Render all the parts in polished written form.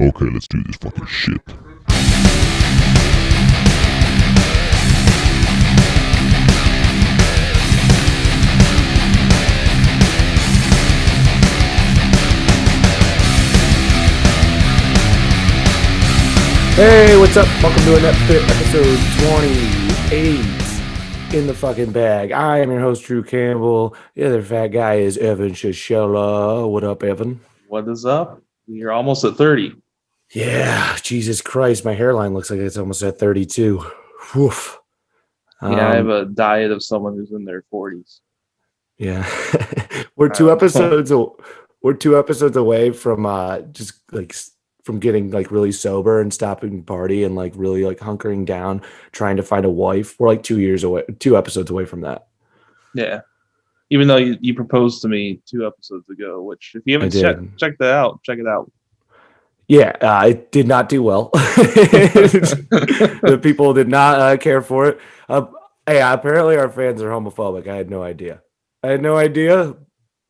Okay, let's do this fucking shit. Hey, what's up? Welcome to Inept Pit, episode 28 in the fucking bag. I am your host, Drew Campbell. The other fat guy is Evan Sasiela. What up, Evan? What is up? You're almost at 30. Yeah, Jesus Christ, my hairline looks like it's almost at 32. Woof. Yeah, I have a diet of someone who's in their 40s. Yeah, we're two episodes away from just like from getting like really sober and stopping party and like really like hunkering down, trying to find a wife. We're like 2 years away, 2 episodes away from that. Yeah. Even though you proposed to me 2 episodes ago, which if you haven't checked that out, check it out. Yeah, it did not do well. The people did not care for it. Yeah, apparently our fans are homophobic. I had no idea,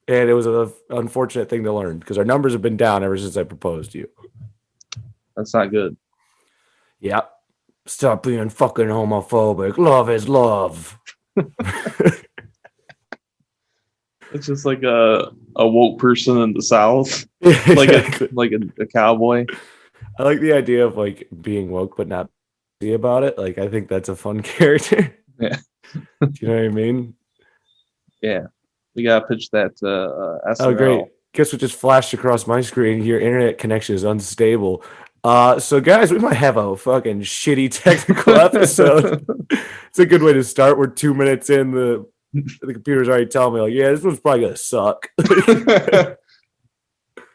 and it was an unfortunate thing to learn because our numbers have been down ever since I proposed to you. That's not good. Yeah. Stop being fucking homophobic. Love is love. It's just like a woke person in the South, Exactly. like a cowboy. I like the idea of like being woke but not see about it. Like I think that's a fun character. Yeah. Do you know what I mean? Yeah. We gotta pitch that to SNL. Oh, great. Guess what just flashed across my screen? Your internet connection is unstable. So guys, we might have a fucking shitty technical episode. It's a good way to start. We're 2 minutes in. The computer's already telling me like, yeah, this one's probably gonna suck.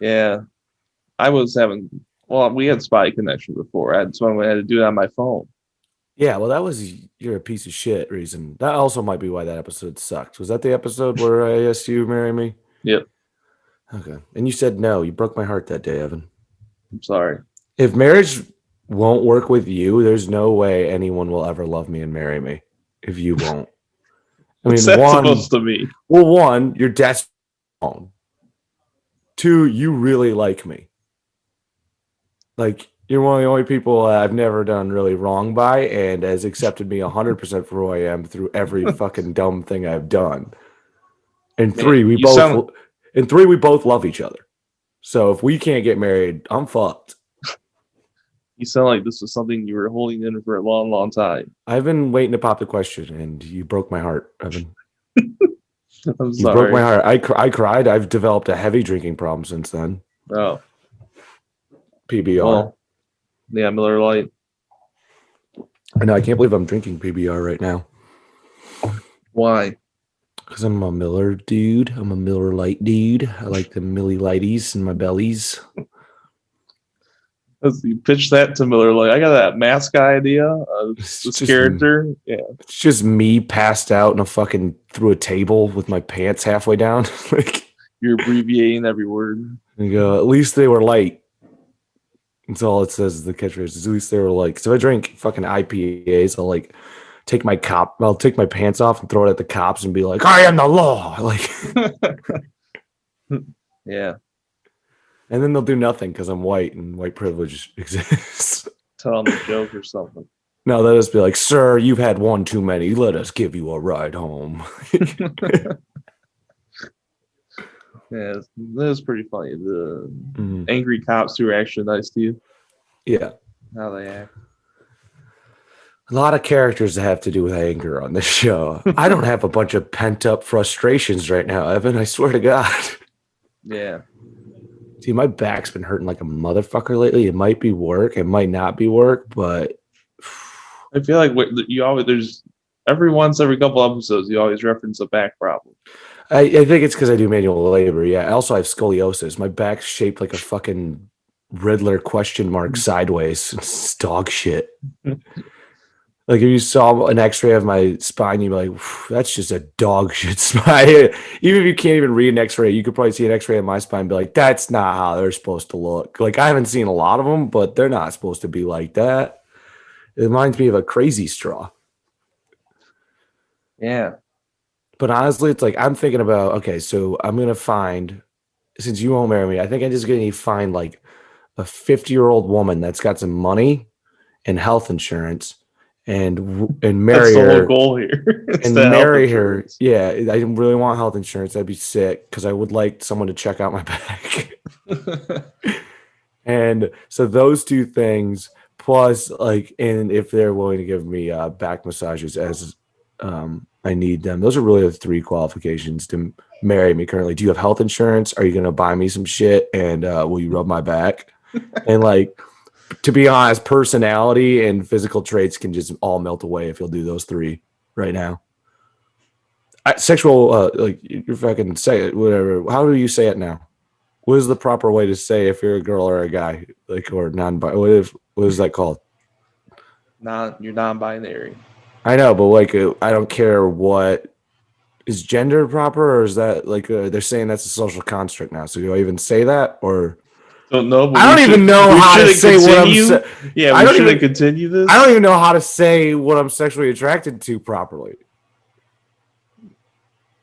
Yeah. We had spy connection before. That's why I had to do it on my phone. Yeah, well, that was you're a piece of shit reason. That also might be why that episode sucked. Was that the episode where I asked you to marry me? Yep. Okay. And you said no. You broke my heart that day, Evan. I'm sorry. If marriage won't work with you, there's no way anyone will ever love me and marry me if you won't. I mean, What's that supposed to mean? Well, one, you're desperate. Two, you really like me. Like, you're one of the only people I've never done really wrong by and has accepted me 100% for who I am through every fucking dumb thing I've done. And three, we both love each other. So if we can't get married, I'm fucked. You sound like this was something you were holding in for a long, long time. I've been waiting to pop the question, and you broke my heart, Evan. I'm sorry. You broke my heart. I cried. I've developed a heavy drinking problem since then. Oh. PBR. Well, yeah, Miller Lite. I know. I can't believe I'm drinking PBR right now. Why? Because I'm a Miller dude. I'm a Miller Lite dude. I like the Millie Lighties in my bellies. You pitch that to Miller Lite. I got that mask idea. This character. Yeah. It's just me passed out through a table with my pants halfway down. Like you're abbreviating every word. You go, at least they were light. That's all it says. The catchphrase is at least they were light. So if I drink fucking IPAs, I'll take my pants off and throw it at the cops and be like, I am the law. Like, yeah. And then they'll do nothing because I'm white and white privilege exists. Tell them a joke or something. No, they'll just be like, sir, you've had one too many. Let us give you a ride home. Yeah, that is pretty funny. The angry cops who are actually nice to you. Yeah. How they act. A lot of characters that have to do with anger on this show. I don't have a bunch of pent-up frustrations right now, Evan. I swear to God. Yeah. See, my back's been hurting like a motherfucker lately. It might be work. It might not be work, but... I feel like every couple episodes, you always reference a back problem. I think it's because I do manual labor. Yeah. Also, I have scoliosis. My back's shaped like a fucking Riddler question mark sideways. It's dog shit. Like if you saw an X-ray of my spine, you'd be like, "That's just a dog shit spine." Even if you can't even read an X-ray, you could probably see an X-ray of my spine and be like, "That's not how they're supposed to look." Like I haven't seen a lot of them, but they're not supposed to be like that. It reminds me of a crazy straw. Yeah. But honestly, it's like I'm thinking about, okay, so I'm gonna find, since you won't marry me, I think I'm just gonna find like a 50-year-old woman that's got some money and health insurance, and marry That's the whole her. goal here. It's the And health marry her. insurance. Yeah, I didn't really want health insurance. That'd be sick because I would like someone to check out my back. And so those two things, plus like, and if they're willing to give me back massages as I need them, those are really the three qualifications to marry me currently. Do you have health insurance? Are you going to buy me some shit? And will you rub my back? And like, to be honest, personality and physical traits can just all melt away if you'll do those three right now. Sexual, like you fucking say it, whatever. How do you say it now? What is the proper way to say if you're a girl or a guy, like, or what is that called? You're non-binary. I know, but like, I don't care what is gender proper, or is that like they're saying that's a social construct now? So do I even say that, or Don't know. But I don't even know how to say what I'm. Yeah, we shouldn't continue this. I don't even know how to say what I'm sexually attracted to properly.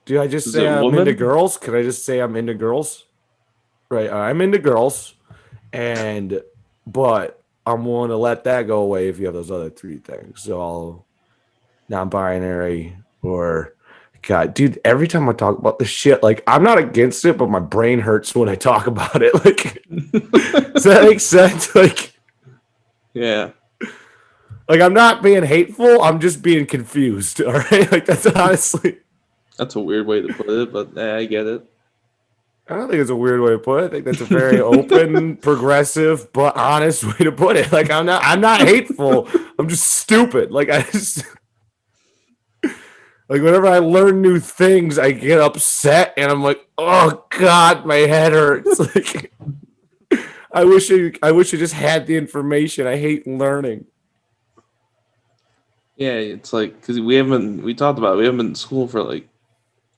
Do I just say I'm into girls? Could I just say I'm into girls? Right, I'm into girls, but I'm willing to let that go away if you have those other three things. So I'll non-binary or God, dude. Every time I talk about this shit, like I'm not against it, but my brain hurts when I talk about it. Like, does that make sense? Like, yeah. Like I'm not being hateful. I'm just being confused. All right, like that's honestly. That's a weird way to put it, but I get it. I don't think it's a weird way to put it. I think that's a very open, progressive, but honest way to put it. Like I'm not hateful. I'm just stupid. Like like whenever I learn new things, I get upset and I'm like, oh God, my head hurts. Like I wish I just had the information. I hate learning. Yeah, it's like because we talked about it, we haven't been in school for like.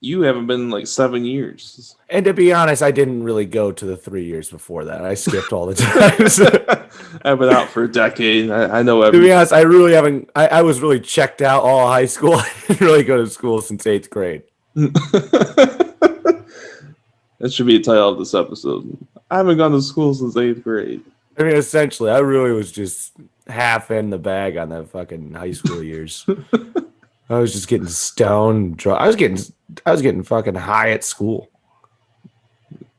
You haven't been in like 7 years. And to be honest, I didn't really go to the 3 years before that. I skipped all the time. I've been out for a decade. I know everything. To be honest, I really haven't. I was really checked out all high school. I didn't really go to school since 8th grade. That should be the title of this episode. I haven't gone to school since 8th grade. I mean, essentially, I really was just half in the bag on the fucking high school years. I was just getting stoned. I was getting fucking high at school.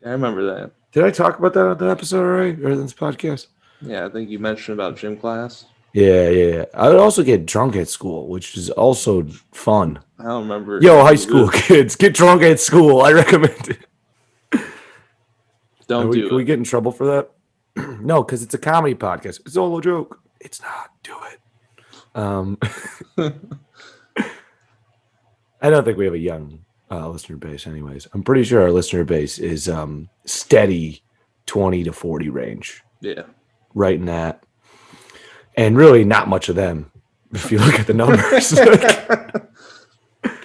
I remember that. Did I talk about that on the episode already, or this podcast? Yeah, I think you mentioned about gym class. Yeah. I would also get drunk at school, which is also fun. I don't remember. Yo, high school kids, get drunk at school. I recommend it. Don't do it. Can we get in trouble for that? No, because it's a comedy podcast. It's all a joke. It's not. Do it. I don't think we have a young listener base anyways. I'm pretty sure our listener base is steady 20 to 40 range. Yeah. Right in that. And really not much of them if you look at the numbers.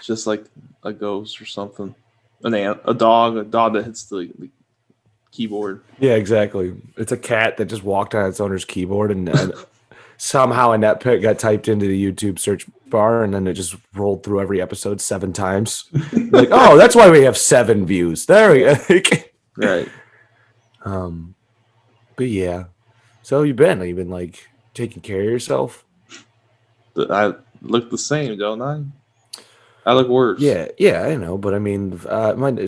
Just like a ghost or something. A dog that hits the keyboard. Yeah, exactly. It's a cat that just walked on its owner's keyboard and somehow Inept Pit got typed into the YouTube search bar and then it just rolled through every episode 7 times. Like, oh, that's why we have 7 views. There we go. Right. But yeah. So you've been like taking care of yourself? I look the same, don't I? I look worse. Yeah, I know, but I mean,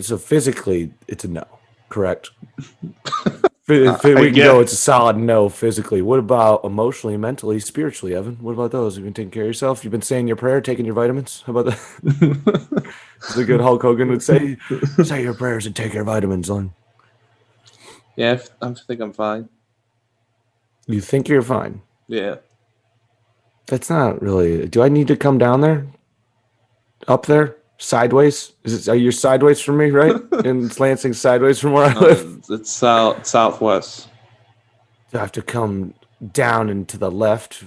so physically, it's a no, correct? We can go, it's a solid no physically. What about emotionally, mentally, spiritually, Evan? What about those? Have you been taking care of yourself? You've been saying your prayer, taking your vitamins? How about that? It's a good Hulk Hogan would say. Say your prayers and take your vitamins on. Yeah, I think I'm fine. You think you're fine? Yeah. That's not really. Do I need to come down there? Up there? Sideways? Are you sideways from me, right? And it's Lansing sideways from where I live? It's southwest. Do I have to come down and to the left?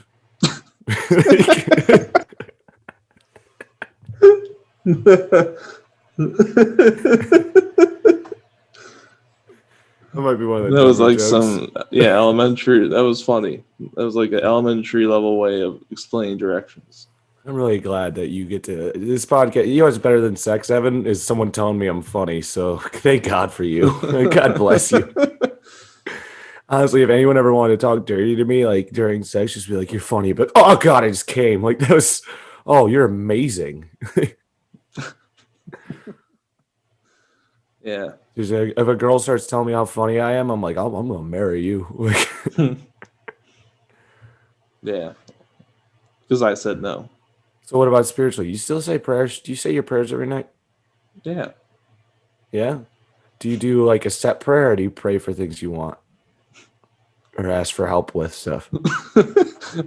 That might be one of the That was like jokes. Elementary. That was funny. That was like an elementary level way of explaining directions. I'm really glad that you get to this podcast. You know what's better than sex, Evan, is someone telling me I'm funny. So thank God for you. God bless you. Honestly, if anyone ever wanted to talk dirty to me, like during sex, just be like, "You're funny," but oh god, I just came. Like that was, oh, you're amazing. Yeah. Just, if a girl starts telling me how funny I am, I'm like, I'm gonna marry you. Yeah. Because I said no. So what about spiritually? You still say prayers? Do you say your prayers every night? Yeah. Yeah. Do you do like a set prayer, or do you pray for things you want, or ask for help with stuff?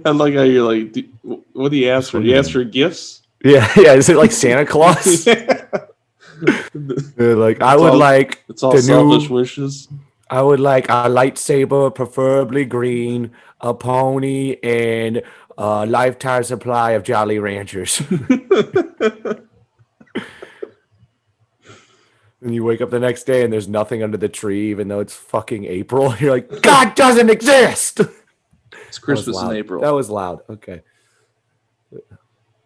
I like how you're like, what do you ask for? Do you ask for gifts? Yeah, yeah. Is it like Santa Claus? Like I would like it's all selfish wishes. I would like a lightsaber, preferably green, a pony, and a lifetime supply of Jolly Ranchers. And you wake up the next day and there's nothing under the tree, even though it's fucking April. You're like, God doesn't exist. It's Christmas in April. That was loud. Okay.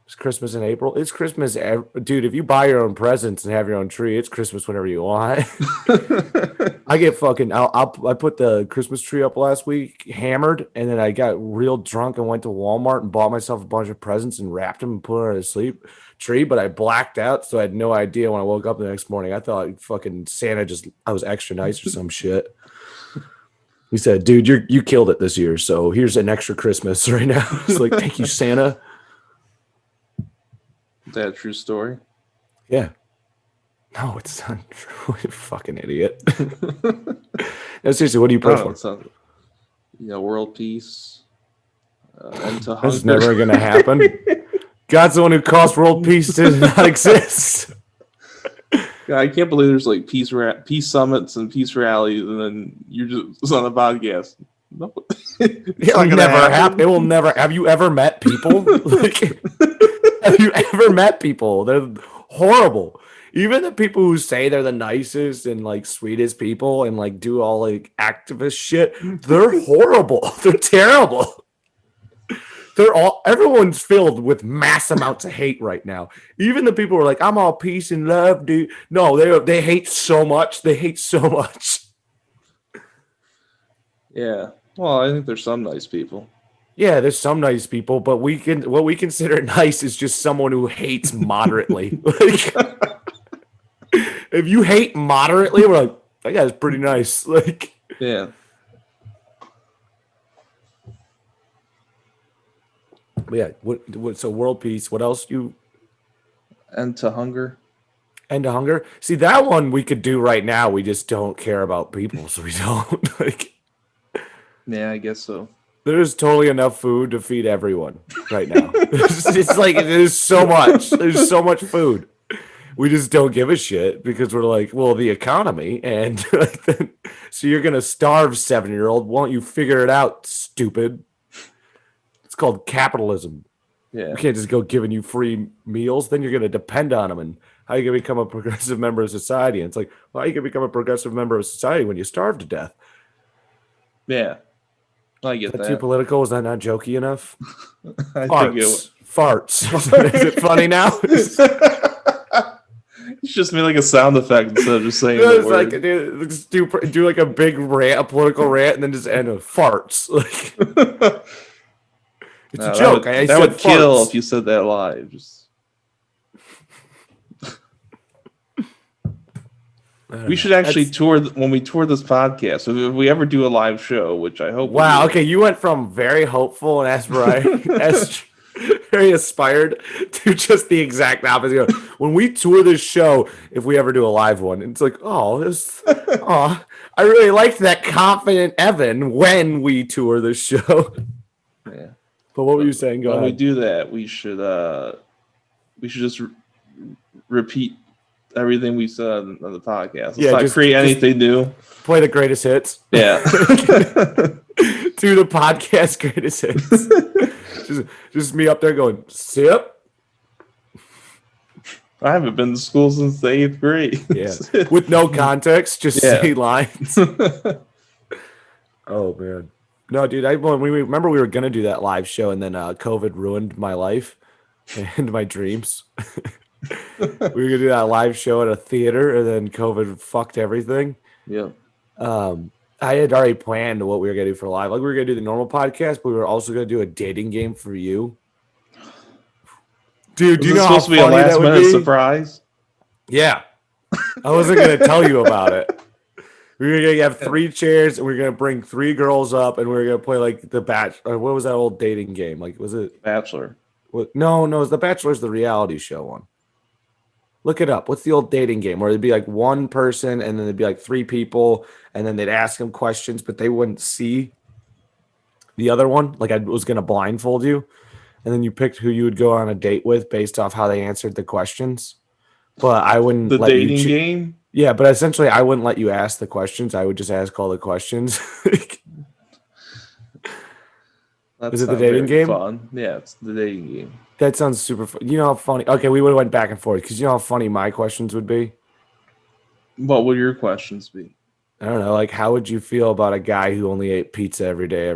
It's Christmas in April. It's Christmas, dude. If you buy your own presents and have your own tree, it's Christmas whenever you want. I get fucking. I put the Christmas tree up last week, hammered, and then I got real drunk and went to Walmart and bought myself a bunch of presents and wrapped them and put it on a sleep tree. But I blacked out, so I had no idea when I woke up the next morning. I thought fucking Santa I was extra nice or some shit. He said, "Dude, you killed it this year, so here's an extra Christmas right now." It's like, thank you, Santa. Is that a true story? Yeah. No, it's not true. You fucking idiot. No, seriously, what do you pray for? World peace. End to hunger. That's never going to happen. God's the one who caused world peace to not exist. God, I can't believe there's like peace summits and peace rallies, and then you're just on a podcast. No. It'll never happen. It will never. Have you ever met people? Have you ever met people? They're horrible. Even the people who say they're the nicest and like sweetest people and like do all like activist shit, they're horrible. They're terrible. Everyone's filled with mass amounts of hate right now. Even the people who are like, I'm all peace and love, dude. No, they hate so much. They hate so much. Yeah. Well, I think there's some nice people. Yeah, there's some nice people, but what we consider nice is just someone who hates moderately. Like, if you hate moderately, we're like, that guy's pretty nice. Like, yeah. Yeah. What? So world peace. What else? End to hunger. End to hunger. See, that one we could do right now. We just don't care about people, so we don't like. Yeah, I guess so. There's totally enough food to feed everyone right now. It's like there's so much. There's so much food. We just don't give a shit because we're like, well, the economy, and like, so you're gonna starve 7-year-old. Won't you figure it out, stupid? It's called capitalism. Yeah, you can't just go giving you free meals. Then you're gonna depend on them. And how are you gonna become a progressive member of society? And it's like, well, how are you gonna become a progressive member of society when you starve to death? Yeah. I get that. Too political? Was that not jokey enough? Farts. Farts. Is it funny now? It's just made like a sound effect instead of just saying the word. Like, do like a big rant, a political rant, and then just end with farts. Like, it's a joke. That would kill if you said that live. We should actually tour when we tour this podcast. So if we ever do a live show, which I hope. Wow. Okay, you went from very hopeful and very aspired to just the exact opposite. When we tour this show, if we ever do a live one, it's like, I really liked that confident Evan when we tour this show. Yeah. But what were you saying? Go ahead. When we do that, we should just repeat everything we said on the podcast. Let's not create anything new. Play the greatest hits. Yeah. Do the podcast greatest hits. just me up there going, sip. I haven't been to school since the 8th grade. Yeah. With no context, just say lines. Oh man. No, dude, we remember we were gonna do that live show and then COVID ruined my life and my dreams. We were gonna do that live show at a theater, and then COVID fucked everything. Yeah. I I had already planned what we were gonna do for live. Like we were gonna do the normal podcast, but we were also gonna do a dating game for you. Dude, do you know how supposed to be a funny that last would minute be? surprise? Yeah. I wasn't gonna tell you about it. We were gonna have 3 chairs, and we are gonna bring 3 girls up, and we are gonna play like the Bachelor. What was that old dating game? Like, was it Bachelor? What? No, it's the Bachelor's the reality show one. Look it up. What's the old dating game where it'd be like one person, and then there'd be like 3 people, and then they'd ask them questions, but they wouldn't see the other one. Like I was gonna blindfold you, and then you picked who you would go on a date with based off how they answered the questions. But I wouldn't The let dating you game? Yeah, but essentially I wouldn't let you ask the questions. I would just ask all the questions. That's Is it the dating game? Fun. Yeah, it's the dating game. That sounds super fun. You know how funny. Okay, we would have went back and forth because you know how funny my questions would be. What would your questions be? I don't know. Like, how would you feel about a guy who only ate pizza every day?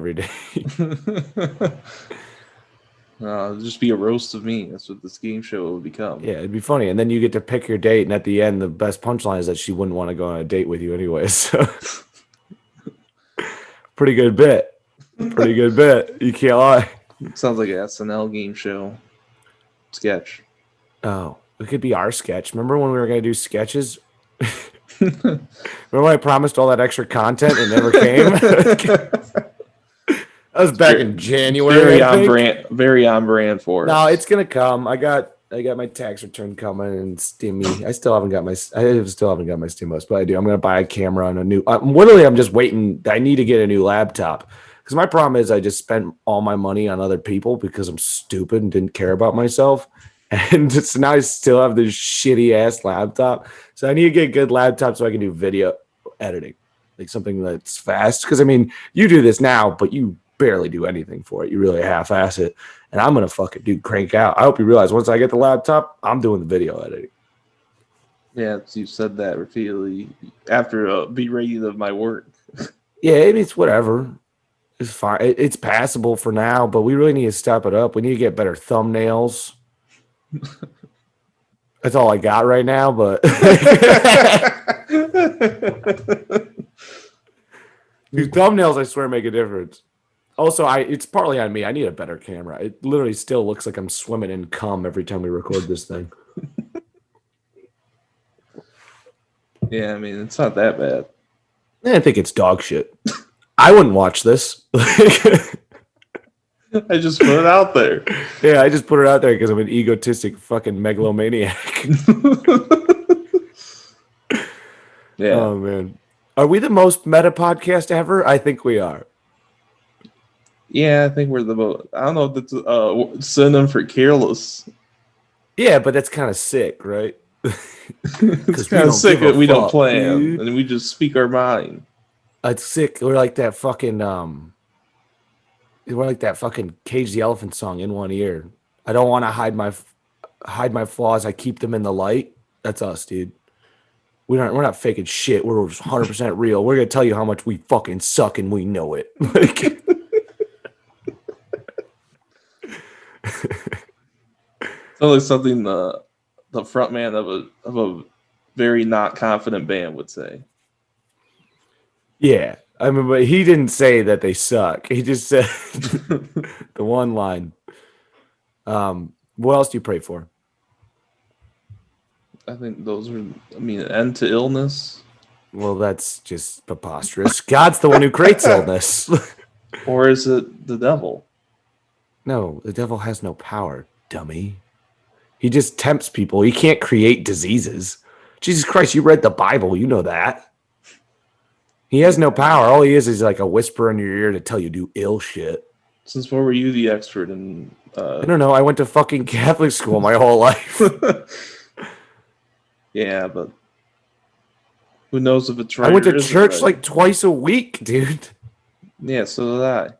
It'd just be a roast of me. That's what this game show would become. Yeah, it'd be funny. And then you get to pick your date, and at the end, the best punchline is that she wouldn't want to go on a date with you anyway. So, pretty good bit. Pretty good bit. You can't lie. Sounds like an SNL game show sketch. Oh, it could be our sketch. Remember when we were going to do sketches? Remember when I promised all that extra content and never came? That was back in January. Very on brand for us. No, it's gonna come. I got my tax return coming and stimmy. I still haven't got my stimulus, but I do. I'm gonna buy a camera and a new. I'm just waiting. I need to get a new laptop because my problem is I just spent all my money on other people because I'm stupid and didn't care about myself. And so now I still have this shitty ass laptop. So I need to get a good laptop so I can do video editing, like something that's fast. Because I mean, you do this now, but you barely do anything for it. You really half-ass it. And I'm gonna fucking crank out. I hope you realize once I get the laptop, I'm doing the video editing. Yeah, you said that repeatedly after a berating of my work. Yeah, it's whatever. It's fine. It's passable for now, but we really need to step it up. We need to get better thumbnails. That's all I got right now, but these thumbnails, I swear, make a difference. Also, it's partly on me. I need a better camera. It literally still looks like I'm swimming in cum every time we record this thing. Yeah, I mean, it's not that bad. I think it's dog shit. I wouldn't watch this. I just put it out there. Yeah, I just put it out there because I'm an egotistic fucking megalomaniac. Yeah. Oh, man. Are we the most meta podcast ever? I think we are. Yeah, I think we're the most. I don't know if that's a synonym for careless. Yeah, but that's kind of sick, right? It's kind of sick that we don't plan, dude. And we just speak our mind. It's sick. We're like that fucking Cage the Elephant song, In One Ear. I don't want to hide my flaws. I keep them in the light. That's us, dude. We're not faking shit. We're 100% real. We're gonna tell you how much we fucking suck, and we know it. Like, sounds like something the front man of a very not confident band would say. Yeah, I mean, but he didn't say that they suck. He just said the one line. What else do you pray for? I think those are. I mean, an end to illness. Well, that's just preposterous. God's the one who creates illness. Or is it the devil? No, the devil has no power, dummy. He just tempts people. He can't create diseases. Jesus Christ, you read the Bible. You know that. He has no power. All he is like a whisper in your ear to tell you to do ill shit. Since when were you the expert in... I don't know. I went to fucking Catholic school my whole life. Yeah, but who knows if it's right? I went to church like twice a week, dude. Yeah, so did I.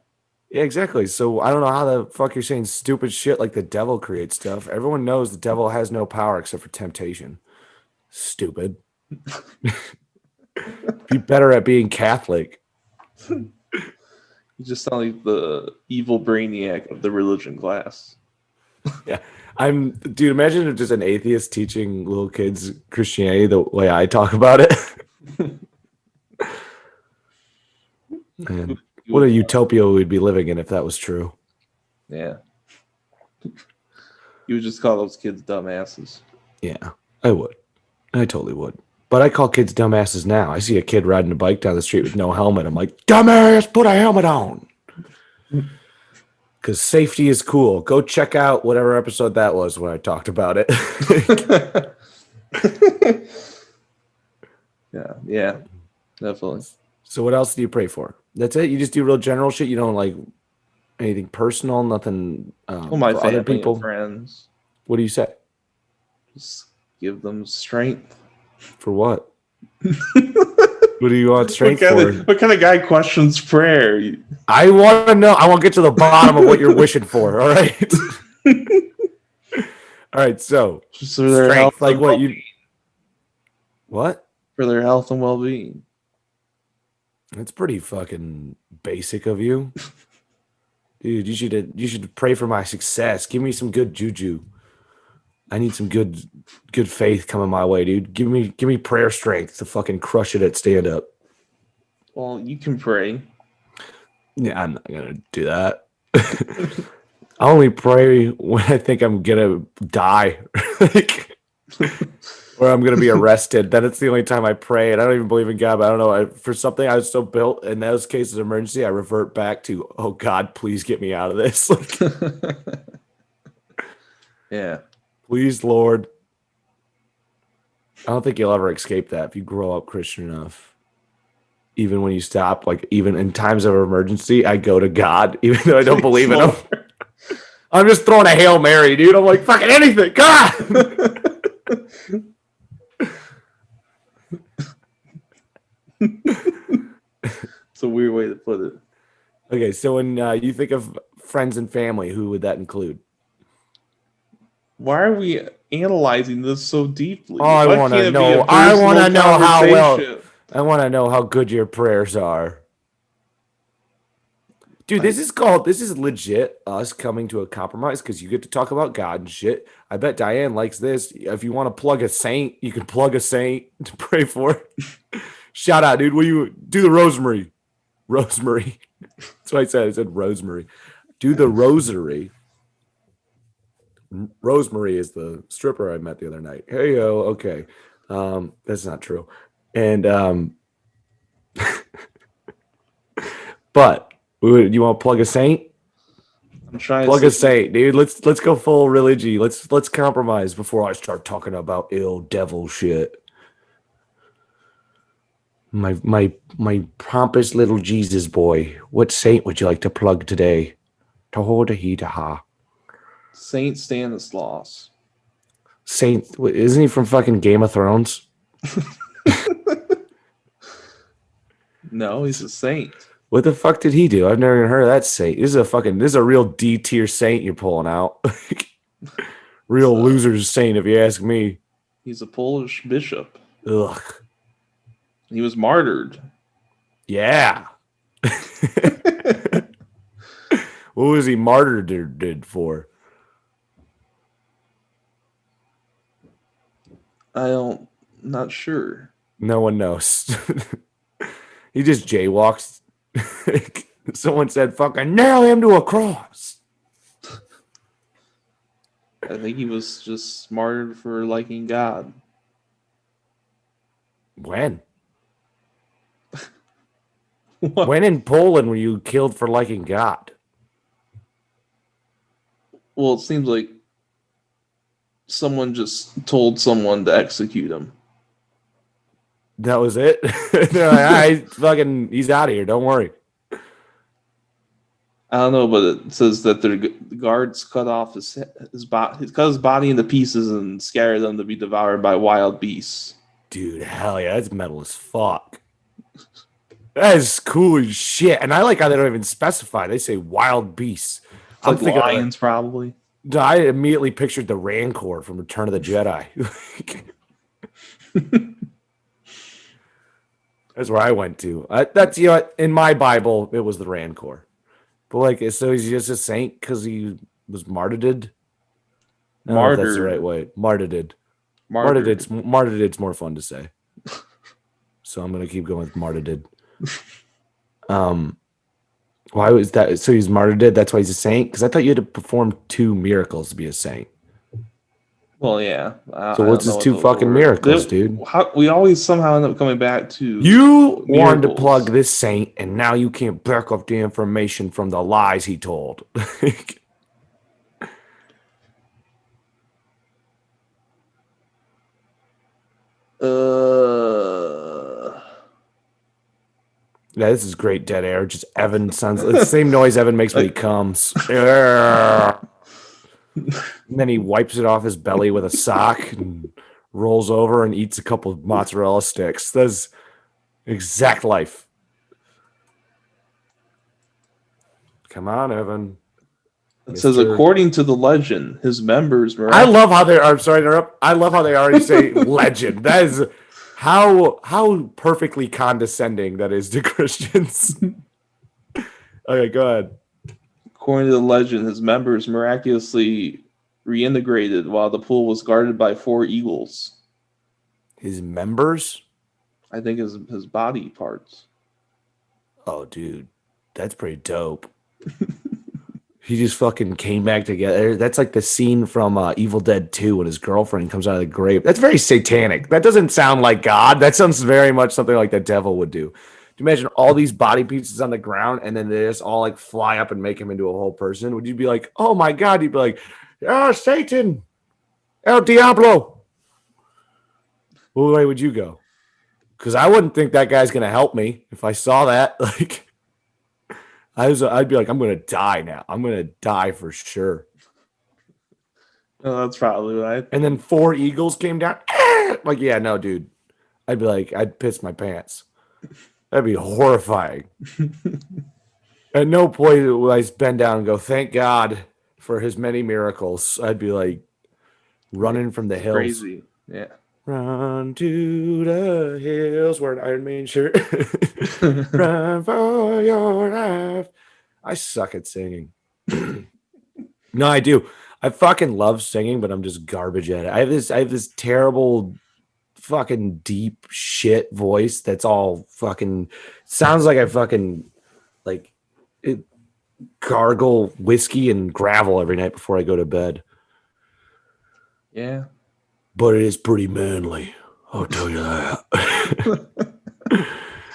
Yeah, exactly. So I don't know how the fuck you're saying stupid shit like the devil creates stuff. Everyone knows the devil has no power except for temptation. Stupid. Be better at being Catholic. You just sound like the evil brainiac of the religion class. Yeah. Dude, imagine if just an atheist teaching little kids Christianity the way I talk about it. And what a utopia we'd be living in if that was true. Yeah. You would just call those kids dumbasses. Yeah, I would. I totally would. But I call kids dumbasses now. I see a kid riding a bike down the street with no helmet. I'm like, dumbass, put a helmet on. Because safety is cool. Go check out whatever episode that was when I talked about it. Yeah, definitely. So what else do you pray for? That's it? You just do real general shit? You don't like anything personal? Nothing Well, my for family other people? and friends. What do you say? Just give them strength. For what? What do you want strength for? What kind of guy questions prayer? I want to know. I want to get to the bottom of what you're wishing for. All right. All right. So just for their strength, health, like what you? What? For their health and well-being. That's pretty fucking basic of you, dude. You should pray for my success. Give me some good juju. I need some good faith coming my way, dude. Give me prayer strength to fucking crush it at stand up. Well, you can pray. Yeah, I'm not gonna do that. I only pray when I think I'm gonna die, or I'm gonna be arrested. Then it's the only time I pray, and I don't even believe in God. But I don't know. For something I was so built in those cases of emergency, I revert back to, oh God, please get me out of this. Yeah. Please, Lord. I don't think you'll ever escape that if you grow up Christian enough. Even when you stop, like even in times of emergency, I go to God, even though I don't believe in him. I'm just throwing a Hail Mary, dude. I'm like, fucking anything, God. It's a weird way to put it. Okay, so when you think of friends and family, who would that include? Why are we analyzing this so deeply? Oh, I want to know. I want to know how well. I want to know how good your prayers are. Dude, this is legit us coming to a compromise because you get to talk about God and shit. I bet Diane likes this. If you want to plug a saint, you can plug a saint to pray for. Shout out, dude. Will you do the rosemary? Rosemary. That's what I said. I said rosemary. Do the rosary. Rosemary is the stripper I met the other night. Hey, yo. Okay. That's not true. And, but you want to plug a saint? I'm trying plug a saint, dude. Let's go full religion. Let's compromise before I start talking about ill devil shit. My pompous little Jesus boy. What saint would you like to plug today? Taho-da-he-da-ha. Saint Stanislaus. Saint, isn't he from fucking Game of Thrones? No, he's a saint. What the fuck did he do? I've never even heard of that saint. This is a real D tier saint you're pulling out. Real loser's saint, if you ask me. He's a Polish bishop. Ugh. He was martyred. Yeah. What was he martyred for? Not sure. No one knows. He just jaywalks. Someone said, fucking nail him to a cross. I think he was just martyred for liking God. When? When in Poland were you killed for liking God? Well, it seems like someone just told someone to execute him. That was it? They're like, he's out of here. Don't worry. I don't know, but it says that the guards cut off his body into pieces and scattered them to be devoured by wild beasts. Dude, hell yeah, that's metal as fuck. That is cool as shit. And I like how they don't even specify. They say wild beasts. It's I'm thinking lions, probably. I immediately pictured the Rancor from Return of the Jedi. That's where I went to. That's in my Bible, it was the Rancor. But so he's just a saint because he was martyred. I don't know if that's the right way. Martyred. Martyred's more fun to say. So I'm gonna keep going with martyred. Why was that? So he's martyred. That's why he's a saint. Because I thought you had to perform 2 miracles to be a saint. Well, yeah. So I what's don't his know what 2 those fucking were. miracles, dude? We always somehow end up coming back to You wanted to plug miracles. this saint, and now you can't back up the information from the lies he told. Yeah, this is great dead air. Just Evan sounds it's the same noise Evan makes when he comes. And then he wipes it off his belly with a sock and rolls over and eats a couple of mozzarella sticks. That's exact life. Come on, Evan. It says, according to the legend, his members I love how they are. I'm sorry to interrupt. I love how they already say legend. That is how perfectly condescending that is to Christians. Okay, go ahead. According to the legend, his members miraculously reintegrated while the pool was guarded by 4 eagles. His members? I think his body parts. Oh, dude, that's pretty dope. He just fucking came back together. That's like the scene from Evil Dead 2 when his girlfriend comes out of the grave. That's very satanic. That doesn't sound like God. That sounds very much something like the devil would do. Do you imagine all these body pieces on the ground and then they just all like fly up and make him into a whole person? Would you be like, oh my God? You'd be like, ah, Satan, El Diablo. What way would you go? Because I wouldn't think that guy's going to help me if I saw that. Like, I'd be like, I'm going to die now. I'm going to die for sure. Oh, that's probably right. And then 4 eagles came down. Like, yeah, no, dude. I'd be like, I'd piss my pants. That'd be horrifying. At no point would I bend down and go, thank God for his many miracles. I'd be like running from the hills. Crazy. Yeah. Run to the hills. Wear an Iron Maiden shirt. Run for your life. I suck at singing. No, I do. I fucking love singing, but I'm just garbage at it. I have this terrible fucking deep shit voice that's all fucking sounds like I fucking like it gargle whiskey and gravel every night before I go to bed. Yeah. But it is pretty manly. I'll tell you that.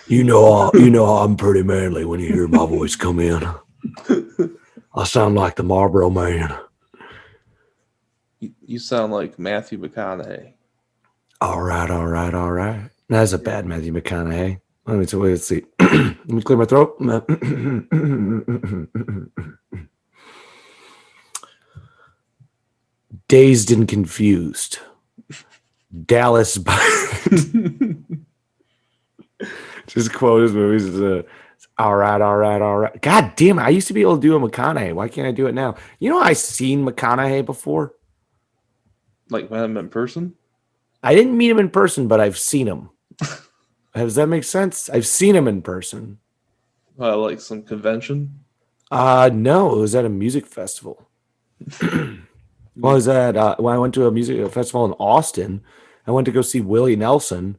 you know I'm pretty manly when you hear my voice come in. I sound like the Marlboro Man. You sound like Matthew McConaughey. All right. That's a bad Matthew McConaughey. Let's see. Let me clear my throat. Dazed and confused. Dallas. Just quote his movies. All right. God damn it. I used to be able to do a McConaughey. Why can't I do it now? You know, I've seen McConaughey before. Like met him in person? I didn't meet him in person, but I've seen him. Does that make sense? I've seen him in person. Like some convention? No, it was at a music festival. Well, was that when I went to a music festival in Austin, I went to go see Willie Nelson,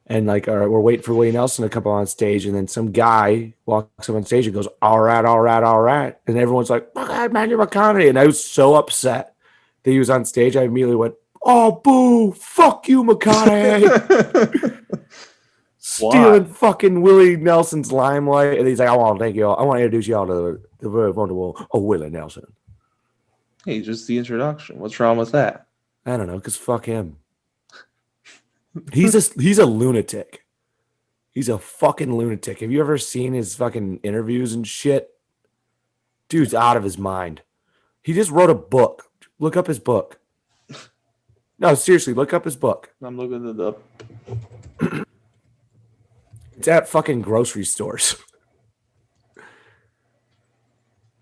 and like we're waiting for Willie Nelson to come on stage, and then some guy walks up on stage and goes, all right, and everyone's like, oh God, Matthew McConaughey, and I was so upset that he was on stage. I immediately went, oh boo, fuck you, McConaughey. Stealing fucking Willie Nelson's limelight, and he's like, I want to introduce you all to the very wonderful Willie Nelson. Hey, just the introduction. What's wrong with that? I don't know, because fuck him. He's a lunatic. He's a fucking lunatic. Have you ever seen his fucking interviews and shit? Dude's out of his mind. He just wrote a book. Look up his book. No, seriously, look up his book. I'm looking it up. It's at fucking grocery stores.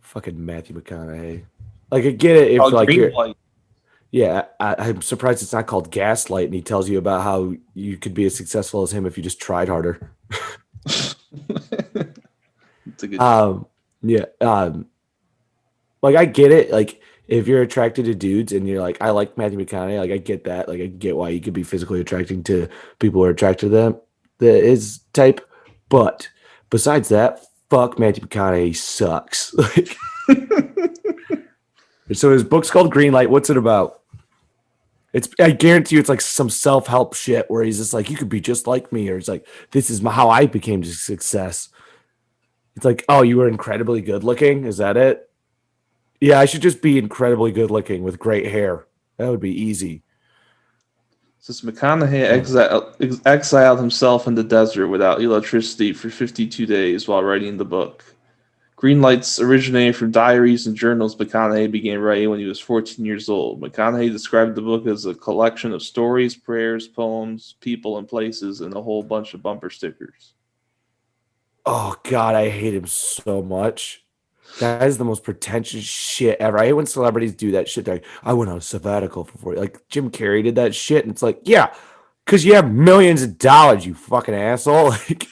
Fucking Matthew McConaughey. Like, I get it if like you're. Light. Yeah, I'm surprised it's not called Gaslight, and he tells you about how you could be as successful as him if you just tried harder. It's a good. Like I get it. Like if you're attracted to dudes and you're like, I like Matthew McConaughey. Like I get that. Like I get why you could be physically attracting to people who are attracted to them. That is type. But besides that, fuck, Matthew McConaughey sucks. Like, so his book's called Greenlight. What's it about? I guarantee you it's like some self-help shit where he's just like, you could be just like me, or it's like, this is how I became a success. It's like, oh, you were incredibly good looking. Is that it? Yeah, I should just be incredibly good looking with great hair. That would be easy. Since McConaughey exiled himself in the desert without electricity for 52 days while writing the book. Greenlights originated from diaries and journals McConaughey began writing when he was 14 years old. McConaughey described the book as a collection of stories, prayers, poems, people, and places, and a whole bunch of bumper stickers. Oh, God, I hate him so much. That is the most pretentious shit ever. I hate when celebrities do that shit. They're like, I went on a sabbatical for 40. Like Jim Carrey did that shit, and it's like, yeah, because you have millions of dollars, you fucking asshole. Like,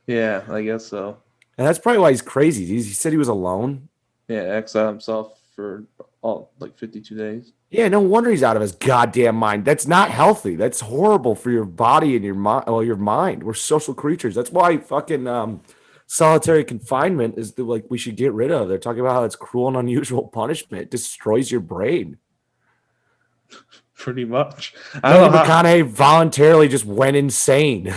yeah, I guess so. And that's probably why he's crazy. He said he was alone. Yeah, exiled himself for 52 days. Yeah, no wonder he's out of his goddamn mind. That's not healthy. That's horrible for your body and your mind. Well, your mind. We're social creatures. That's why fucking solitary confinement is like we should get rid of. They're talking about how it's cruel and unusual punishment. It destroys your brain. Pretty much. McConaughey voluntarily just went insane.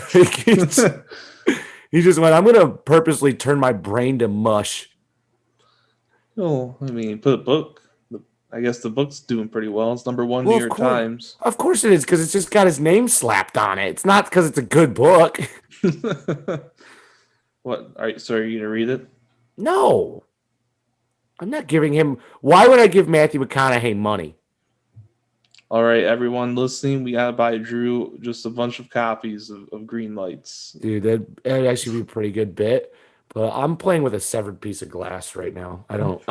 He just went, I'm going to purposely turn my brain to mush. Oh, I mean, put a book. I guess the book's doing pretty well. It's #1 New York Times. Of course it is, because it's just got his name slapped on it. It's not because it's a good book. What? All right, so are you going to read it? No. I'm not giving him... Why would I give Matthew McConaughey money? All right, everyone listening, we gotta buy Drew just a bunch of copies of Greenlights. Dude, that'd actually be a pretty good bit. But I'm playing with a severed piece of glass right now. I don't.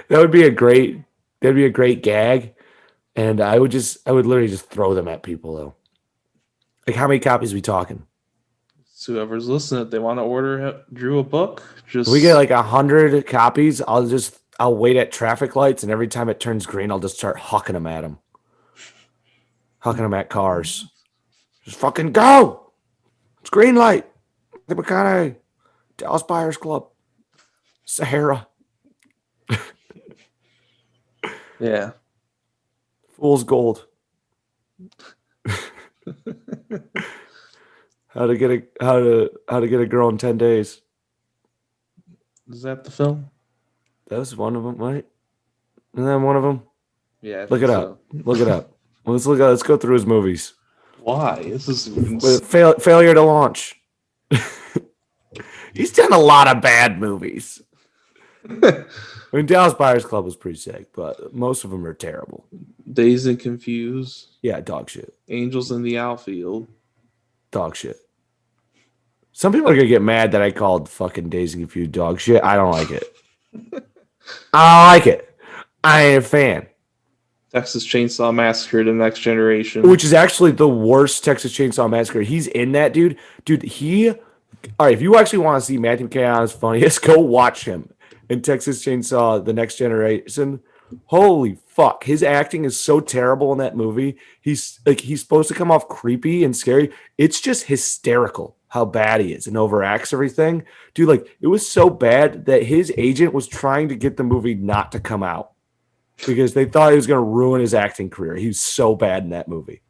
That'd be a great gag, and I would literally just throw them at people though. Like, how many copies are we talking? So whoever's listening, if they want to order Drew a book, just if we get like 100 copies. I'll wait at traffic lights, and every time it turns green, I'll just start hucking them at him. Hucking them at cars. Just fucking go! It's green light. The McConaughey. Dallas Buyers Club. Sahara. Yeah. Fool's gold. How to get a girl in 10 days. Is that the film? That was one of them, right? Isn't that one of them? Yeah. Look it up. Look it up. Let's go through his movies. Why? This is failure to launch. He's done a lot of bad movies. I mean, Dallas Buyers Club was pretty sick, but most of them are terrible. Dazed and Confused. Yeah, dog shit. Angels in the Outfield. Dog shit. Some people are gonna get mad that I called fucking Dazed and Confused dog shit. I don't like it. I don't like it. I ain't a fan. Texas Chainsaw Massacre: The Next Generation, which is actually the worst Texas Chainsaw Massacre. He's in that, dude. All right, if you actually want to see Matthew McConaughey's funniest, go watch him in Texas Chainsaw: The Next Generation. Holy fuck, his acting is so terrible in that movie. He's supposed to come off creepy and scary. It's just hysterical how bad he is and overacts everything. Dude, like, it was so bad that his agent was trying to get the movie not to come out because they thought he was going to ruin his acting career. He was so bad in that movie.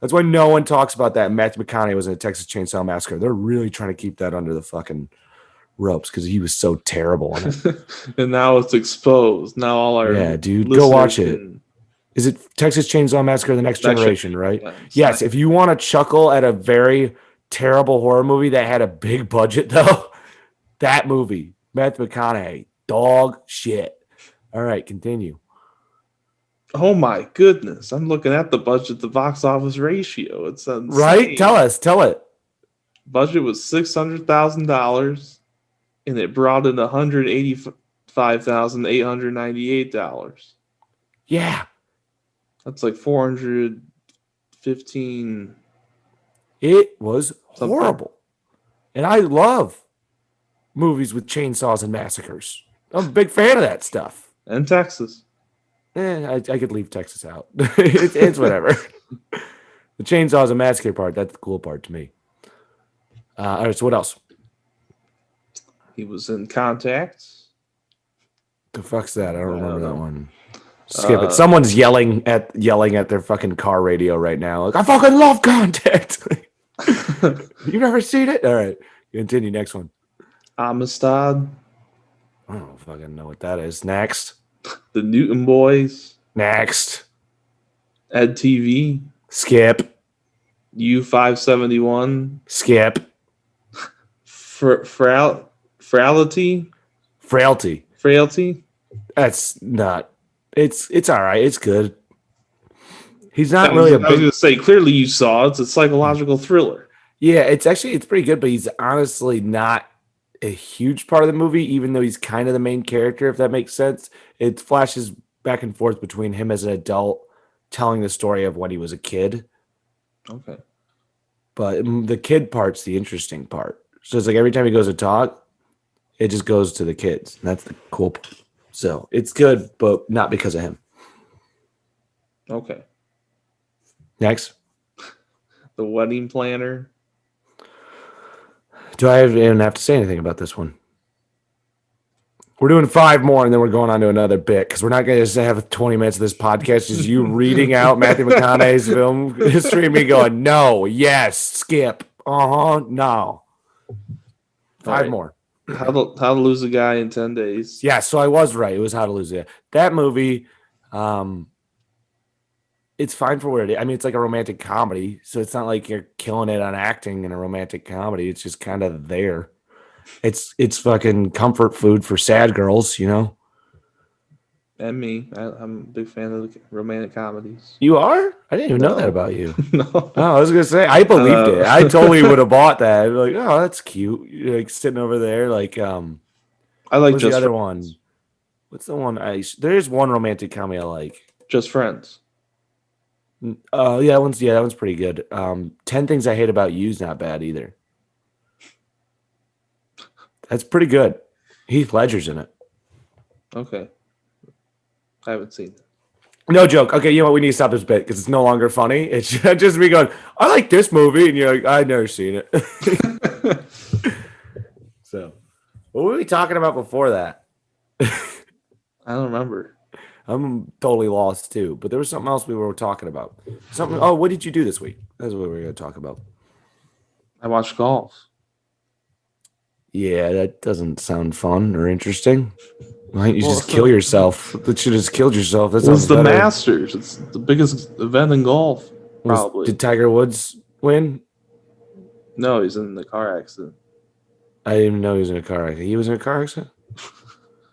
That's why no one talks about that. Matthew McConaughey was in a Texas Chainsaw Massacre. They're really trying to keep that under the fucking ropes because he was so terrible in it. And now it's exposed. Now all our dude, go watch it. Is it Texas Chainsaw Massacre: The Next Generation, right? Yeah, yes. If you want to chuckle at a very terrible horror movie that had a big budget, though, that movie, Matthew McConaughey, dog shit. All right, continue. Oh my goodness! I'm looking at the budget, the box office ratio. It's insane. Right. Tell it. Budget was $600,000, and it brought in $185,898. Yeah, that's like 415. It was horrible, and I love movies with chainsaws and massacres. I'm a big fan of that stuff. And Texas. I could leave Texas out. It's whatever. The chainsaw is a massacre part. That's the cool part to me. All right, so what else? He was in Contact. The fuck's that? I don't remember that know. one. Skip it. Someone's yelling at their fucking car radio right now. Like, I fucking love Contact. You never seen it? All right, continue. Next one. Amistad. I don't fucking know what that is. Next. The Newton Boys. Next. Ed TV. Skip. U571. Skip. Frailty. Frailty. That's not. It's all right. It's good. He's not really a big. I was going to say, clearly you saw it. It's a psychological thriller. Yeah, it's pretty good, but he's honestly not a huge part of the movie, even though he's kind of the main character, if that makes sense. It flashes back and forth between him as an adult telling the story of when he was a kid. Okay. But the kid part's the interesting part. So it's like every time he goes to talk, it just goes to the kids. And that's the cool part. So it's good, but not because of him. Okay. Next. The Wedding Planner. Do I even have to say anything about this one? We're doing 5 more, and then we're going on to another bit, because we're not going to just have 20 minutes of this podcast just you reading out Matthew McConaughey's film history and me going, no, yes, skip, no. 5 more. How to Lose a Guy in 10 Days. Yeah, so I was right. It was How to Lose a Guy. That movie, it's fine for where it is. I mean, it's like a romantic comedy, so it's not like you're killing it on acting in a romantic comedy. It's just kind of there. It's fucking comfort food for sad girls, you know? And me. I'm a big fan of the romantic comedies. You are? I didn't even know that about you. No. Oh, I was going to say, I believed it. I totally would have bought that. I'd be like, oh, that's cute. You're like sitting over there. Like, I like what's Just the other Friends. one? What's the one? There's one romantic comedy I like. Just Friends. Yeah, that one's pretty good. 10 Things I Hate About You is not bad either. That's pretty good. Heath Ledger's in it. Okay. I haven't seen it. No joke. Okay, you know what? We need to stop this bit because it's no longer funny. It's just me going, I like this movie, and you're like, I've never seen it. So, what were we talking about before that? I don't remember. I'm totally lost too. But there was something else we were talking about. Something. Oh, what did you do this week? That's what we were going to talk about. I watched golf. Yeah, that doesn't sound fun or interesting. Why don't you just kill yourself? That should have just killed yourself. That It's the better. Masters. It's the biggest event in golf. Probably. Did Tiger Woods win? No, he's in the car accident. I didn't even know he was in a car accident. He was in a car accident?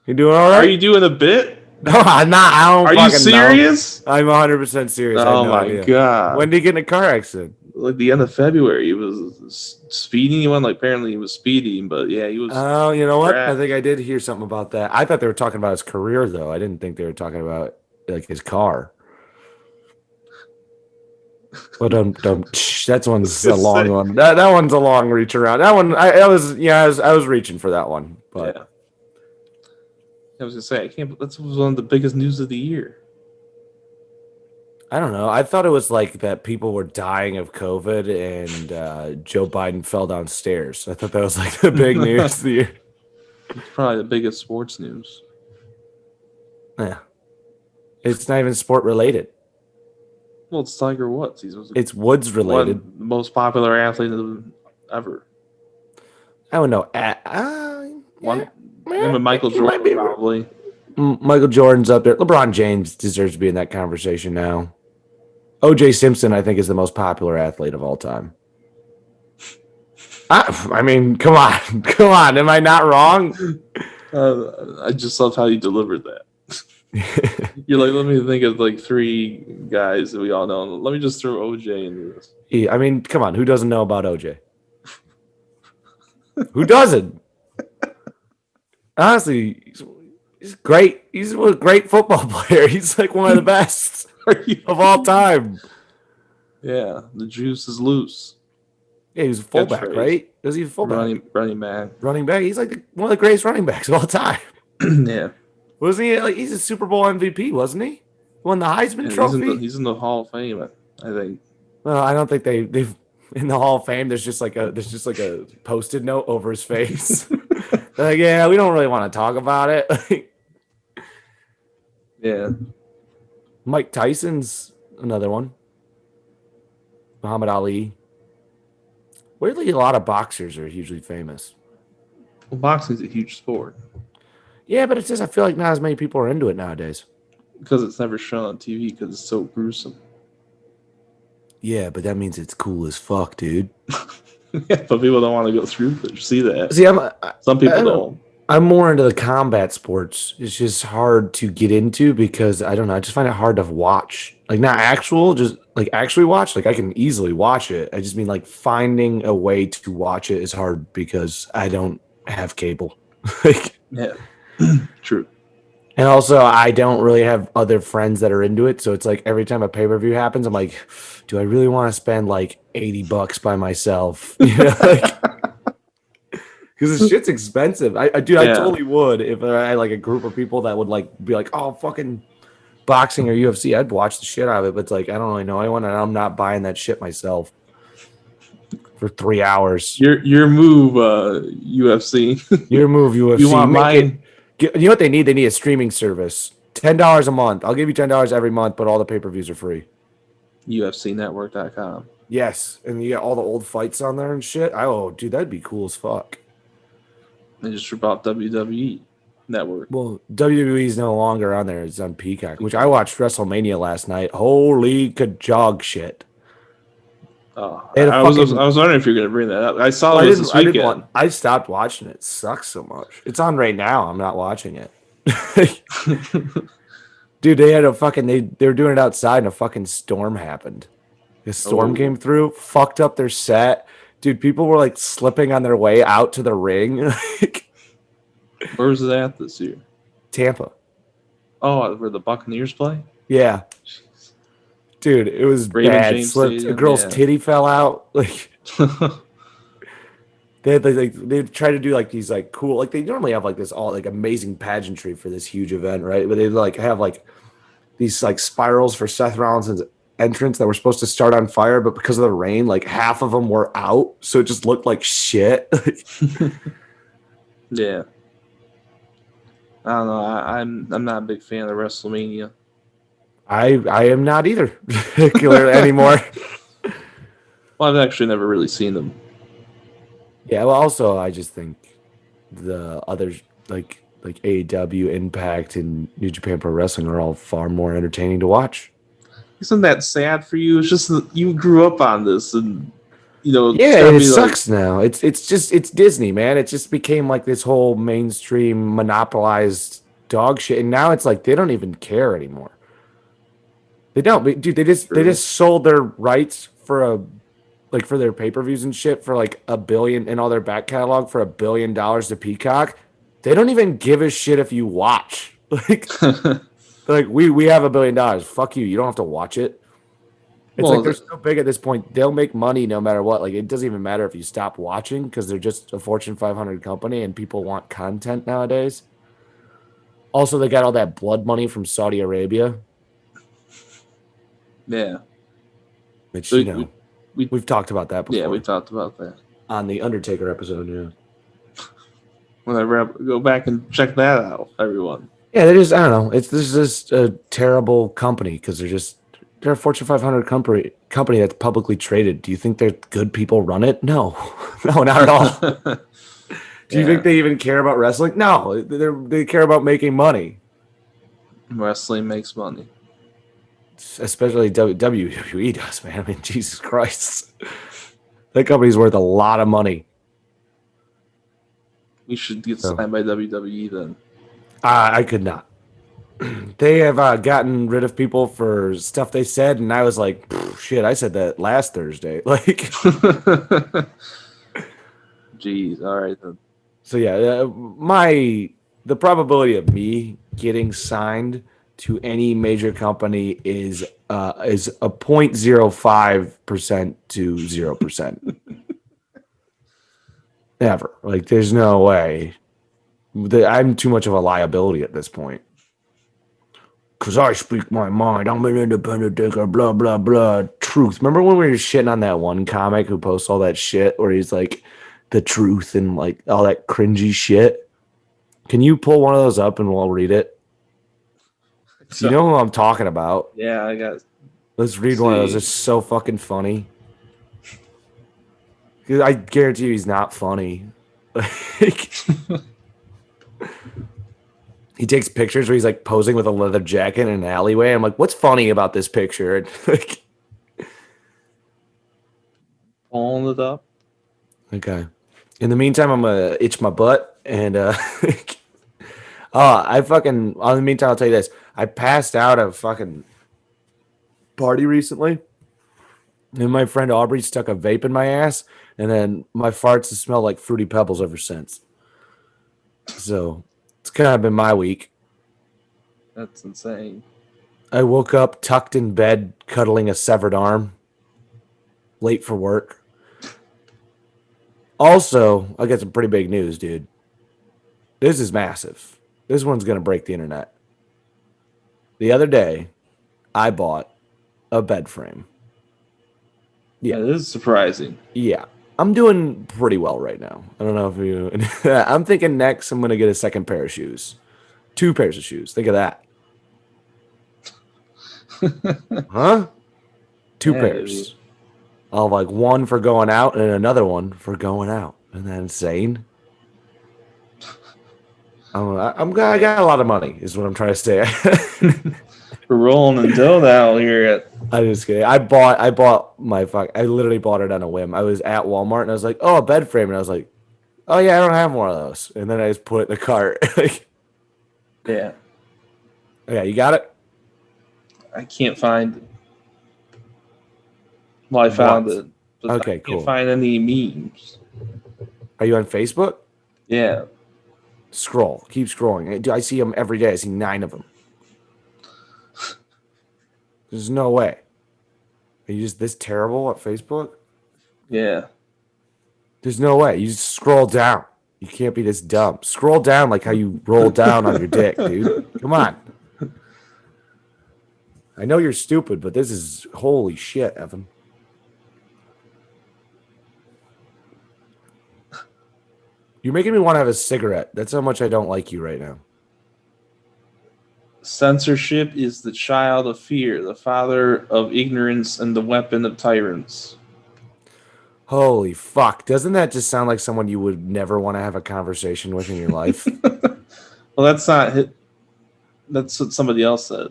You doing all right? Are you doing a bit? No, I'm not. I don't Are you fucking serious? know. I'm 100% serious. I have Oh no my idea. God. When did he get in a car accident? Like the end of February. He was speeding. He went, like, apparently he was speeding, but yeah, he was. Oh, you know what? crashed. I think I did hear something about that. I thought they were talking about his career, though. I didn't think they were talking about like his car. Well, that's one's a long one. That one's a long reach around. That one, I was reaching for that one, but Yeah. I was gonna say I can't. That was one of the biggest news of the year. I don't know. I thought it was like that people were dying of COVID and Joe Biden fell downstairs. I thought that was like the big news of the year. It's probably the biggest sports news. Yeah, it's not even sport related. Well, it's Tiger Woods. It's Woods related. The most popular athlete ever. I don't know. Him and Michael Jordan probably. Michael Jordan's up there. LeBron James deserves to be in that conversation now. O.J. Simpson, I think, is the most popular athlete of all time. I mean, come on. Come on. Am I not wrong? I just love how you delivered that. You're like, let me think of like 3 guys that we all know. Let me just throw OJ into this. Yeah, I mean, come on. Who doesn't know about OJ? Who doesn't? Honestly, he's great. He's a great football player. He's like one of the best of all time. Yeah, the juice is loose. Yeah, he was a fullback, right? Was he a fullback? Running back. Running back. He's like one of the greatest running backs of all time. Yeah. Wasn't he? Like, he's a Super Bowl MVP, wasn't he? Won the Heisman Trophy. He's in the Hall of Fame, I think. Well, I don't think they've in the Hall of Fame. There's just like a post-it note over his face. They're like, yeah, we don't really want to talk about it. Yeah. Mike Tyson's another one. Muhammad Ali. Weirdly, a lot of boxers are hugely famous. Well, boxing's a huge sport Yeah, but it's just I feel like not as many people are into it nowadays. because it's never shown on TV because it's so gruesome. Yeah, but that means it's cool as fuck, dude. Yeah, but people don't want to go through to see that. See, Some people don't. I'm more into the combat sports. It's just hard to get into because I don't know. I just find it hard to watch. Like not actual, just like actually watch. Like I can easily watch it. I just mean like finding a way to watch it is hard because I don't have cable. Like, Yeah. True. and also I don't really have other friends that are into it. So it's like every time a pay-per-view happens, I'm like, do I really want to spend like $80 by myself? You know, like, because this shit's expensive. I totally would if I had like a group of people that would like be like, oh, fucking boxing or UFC. I'd watch the shit out of it. But it's like I don't really know anyone, and I'm not buying that shit myself for 3 hours. Your move, UFC. Your move, UFC. You want mine? You know what they need? They need a streaming service. $10 a month. I'll give you $10 every month, but all the pay-per-views are free. UFCnetwork.com. Yes, and you get all the old fights on there and shit. Oh, dude, that'd be cool as fuck. They just rip out WWE Network. Well, WWE is no longer on there. It's on Peacock, which I watched WrestleMania last night. Holy kajog shit. I was wondering if you're going to bring that up. I saw it this weekend. I stopped watching it. It sucks so much. It's on right now. I'm not watching it. Dude, they had they were doing it outside and a fucking storm happened. The storm came through, fucked up their set. Dude, people were like slipping on their way out to the ring. Where was it at this year? Tampa. Oh, where the Buccaneers play? Yeah. Dude, it was bad. Slipped. A girl's titty fell out. Like they try to do like these like cool, like they normally have like this all like amazing pageantry for this huge event, right? But they like have like these like spirals for Seth Rollins' entrance that were supposed to start on fire, but because of the rain, like half of them were out, so it just looked like shit. Yeah. I don't know. I'm not a big fan of WrestleMania. I am not either clearly anymore. Well, I've actually never really seen them. Yeah, well, also I just think the others like AEW, Impact, and New Japan Pro Wrestling are all far more entertaining to watch. Isn't that sad for you? It's just that you grew up on this, and yeah, it sucks now. It's Disney, man. It just became like this whole mainstream monopolized dog shit, and now it's like they don't even care anymore. They don't, dude. They just sold their rights for for their pay-per-views and shit for like $1 billion in all their back catalog for $1 billion to Peacock. They don't even give a shit if you watch. Like we have $1 billion. Fuck you. You don't have to watch it. It's like they're so big at this point. They'll make money no matter what. Like it doesn't even matter if you stop watching because they're just a Fortune 500 company and people want content nowadays. Also, they got all that blood money from Saudi Arabia. Yeah. Which, we've talked about that before. Yeah, we talked about that. On the Undertaker episode, yeah. Whenever I go back and check that out, everyone. Yeah, they just, I don't know. This is just a terrible company because they're a Fortune 500 company that's publicly traded. Do you think they're good people run it? No. No, not at all. Do you think they even care about wrestling? No, they care about making money. Wrestling makes money. Especially WWE does, man. I mean, Jesus Christ. That company's worth a lot of money. We should get signed by WWE then. I could not. They have gotten rid of people for stuff they said, and I was like, shit, I said that last Thursday. Like, jeez, all right then. So yeah, the probability of me getting signed to any major company is a 0.05% to 0%. Never. Like, there's no way. I'm too much of a liability at this point. because I speak my mind. I'm an independent thinker, blah, blah, blah. Truth. Remember when we were shitting on that one comic who posts all that shit where he's like, the truth and like all that cringy shit? Can you pull one of those up and we'll read it? So, You know who I'm talking about. yeah, I got. Let's read one of those. It's so fucking funny. I guarantee you he's not funny. Like, he takes pictures where he's like posing with a leather jacket in an alleyway. I'm like, what's funny about this picture? And like, Pulling it up. okay. In the meantime, I'm gonna itch my butt and I fucking. In the meantime, I'll tell you this: I passed out at a fucking party recently, and my friend Aubrey stuck a vape in my ass, and then my farts have smelled like Fruity Pebbles ever since. So it's kind of been my week. That's insane. I woke up tucked in bed, cuddling a severed arm. Late for work. Also, I got some pretty big news, dude. This is massive. This one's going to break the internet. The other day, I bought a bed frame. Yeah, this is surprising. Yeah. I'm doing pretty well right now. I don't know if you... I'm thinking next I'm going to get a second pair of shoes. 2 pairs of shoes. Think of that. Huh? 2 pairs. Dude. I'll have like one for going out and another one for going out. Isn't that insane? I got a lot of money, is what I'm trying to say. We're rolling in dough out here. I'm just kidding. I literally bought it on a whim. I was at Walmart and I was like, oh, a bed frame. And I was like, oh, yeah, I don't have one of those. And then I just put it in the cart. Yeah. Yeah, you got it? I can't find it. Well, I found it. But okay, I can't find any memes. Are you on Facebook? Yeah. Scroll. Keep scrolling. I see them every day. I see 9 of them. There's no way. Are you just this terrible at Facebook? Yeah. There's no way. You just scroll down. You can't be this dumb. Scroll down like how you roll down on your dick, dude. Come on. I know you're stupid, but this is holy shit, Evan. You're making me want to have a cigarette. That's how much I don't like you right now. Censorship is the child of fear, the father of ignorance, and the weapon of tyrants. Holy fuck. Doesn't that just sound like someone you would never want to have a conversation with in your life? Well, that's not it. That's what somebody else said.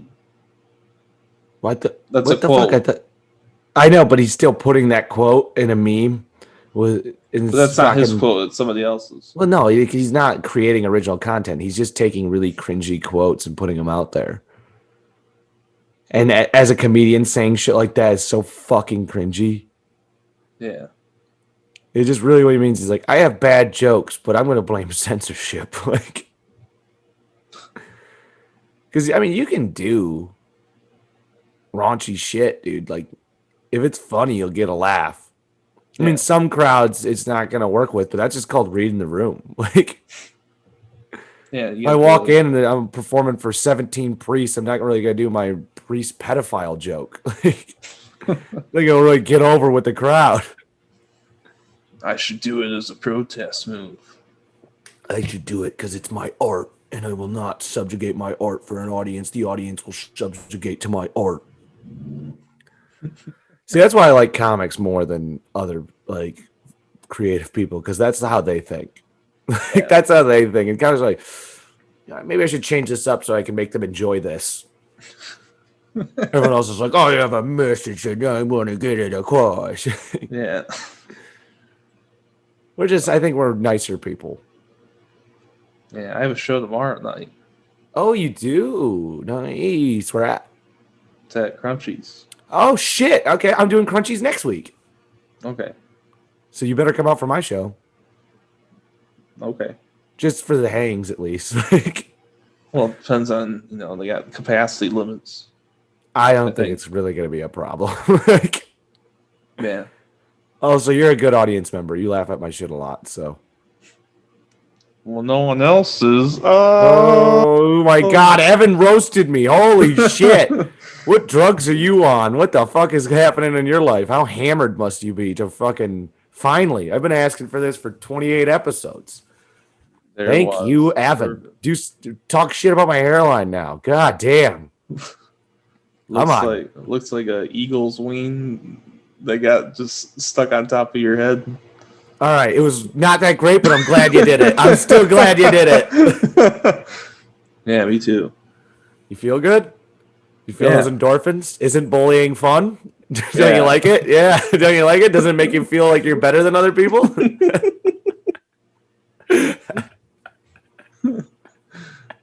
That's what the quote. Fuck? I know, but he's still putting that quote in a meme. But that's not his quote. It's somebody else's. Well, no, he's not creating original content. He's just taking really cringy quotes and putting them out there. And as a comedian, saying shit like that is so fucking cringy. Yeah. It's just really what he means. He's like, I have bad jokes, but I'm going to blame censorship. Like, because, I mean, you can do raunchy shit, dude. Like, if it's funny, you'll get a laugh. I mean, some crowds it's not going to work with, but that's just called reading the room. Like, yeah, I walk in and I'm performing for 17 priests. I'm not really going to do my priest pedophile joke. Like, they go really get over with the crowd. I should do it as a protest move. I should do it because it's my art, and I will not subjugate my art for an audience. The audience will subjugate to my art. See, that's why I like comics more than other like creative people, because that's how they think. Like, that's how they think. And kind of like, yeah, maybe I should change this up so I can make them enjoy this. Everyone else is like, oh, you have a message and I want to get it across. Yeah. I think we're nicer people. Yeah, I have a show tomorrow night. Oh, you do? Nice. Where at? It's at Crunchies. Oh, shit. Okay, I'm doing Crunchies next week. Okay. So you better come out for my show. Okay. Just for the hangs, at least. Well, it depends on, they got capacity limits. I don't think it's really going to be a problem. Yeah. Oh, so you're a good audience member. You laugh at my shit a lot, so. Well, no one else is. Oh my God, Evan roasted me. Holy shit. What drugs are you on? What the fuck is happening in your life? How hammered must you be to fucking finally? I've been asking for this for 28 episodes. There it Thank you, was. Evan. Talk shit about my hairline now. God damn. Looks like a eagle's wing that got just stuck on top of your head. All right, it was not that great, but I'm glad you did it. I'm still glad you did it. Yeah, me too. You feel good? You feel those endorphins? Isn't bullying fun? Don't you like it? Yeah. Don't you like it? Doesn't it make you feel like you're better than other people?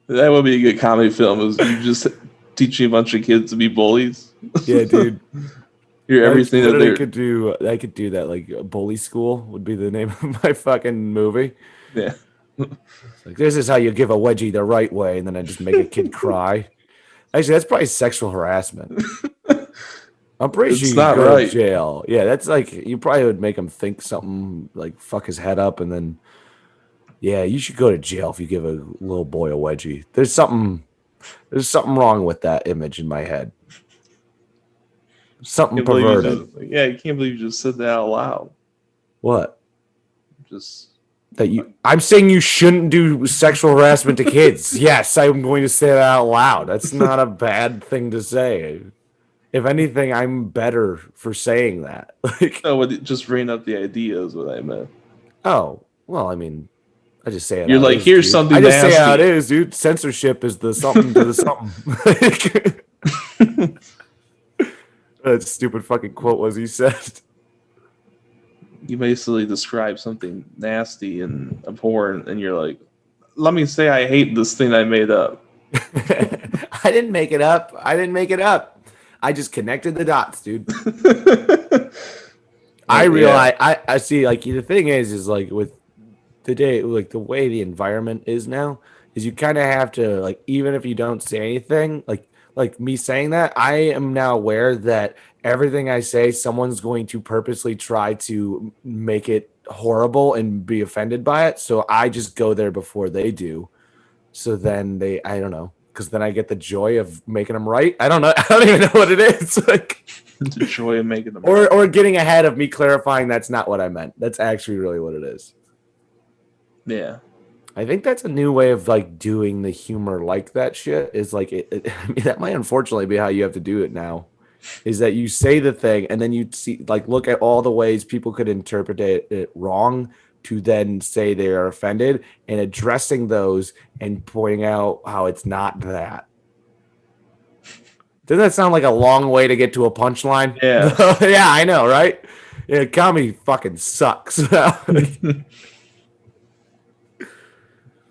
That would be a good comedy film. Is you just teaching a bunch of kids to be bullies? Yeah, dude. You're everything that they could do. I could do that. Like Bully School would be the name of my fucking movie. Yeah. Like, this is how you give a wedgie the right way, and then I just make a kid cry. Actually, that's probably sexual harassment. I'm pretty sure you could go to jail. Yeah, that's like you probably would make him think something like fuck his head up, and then yeah, you should go to jail if you give a little boy a wedgie. There's something wrong with that image in my head. Something perverted. I can't believe you just said that out loud. What? Just that I'm saying you shouldn't do sexual harassment to kids. Yes, I'm going to say that out loud. That's not a bad thing to say. If anything, I'm better for saying that. Like, just bring up the idea is what I meant. Oh, well, I mean, I just say it. You're like, here's something. I just say how it is, dude. Censorship is the something to the something. That stupid fucking quote was he said. You basically describe something nasty and abhorrent, and you're like, let me say I hate this thing I made up. I didn't make it up. I just connected the dots, dude. I realize I see, like, the thing is like with today, like the way the environment is now, is you kind of have to, like, even if you don't say anything, like me saying that, I am now aware that everything I say, someone's going to purposely try to make it horrible and be offended by it. So I just go there before they do. So then I don't know, because then I get the joy of making them right. I don't know. I don't even know what it is. Like, the joy of making them right. Or getting ahead of me clarifying that's not what I meant. That's actually really what it is. Yeah. I think that's a new way of, like, doing the humor like that shit, is like I mean, that might unfortunately be how you have to do it now, is that you say the thing and then you see, like, look at all the ways people could interpret it wrong to then say they are offended, and addressing those and pointing out how it's not that. Doesn't that sound like a long way to get to a punchline? Yeah. Yeah, I know, right? Yeah, comedy fucking sucks.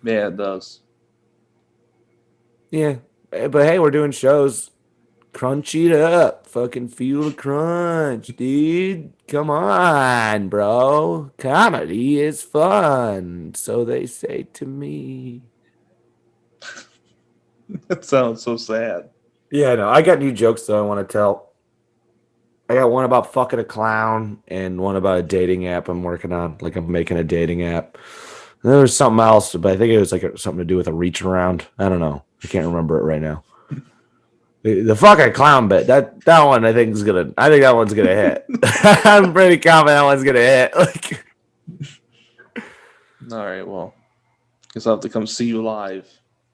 Yeah, it does. Yeah, but hey, we're doing shows. Crunch it up. Fucking feel the crunch, dude. Come on, bro. Comedy is fun. So they say to me. That sounds so sad. Yeah, no, I got new jokes that I want to tell. I got one about fucking a clown and one about a dating app I'm working on. Like, I'm making a dating app. And there was something else, but I think it was like something to do with a reach around. I don't know. I can't remember it right now. The fucking clown bit, that one I think that one's gonna hit. I'm pretty confident that one's gonna hit. Like, all right, well, guess I'll have to come see you live.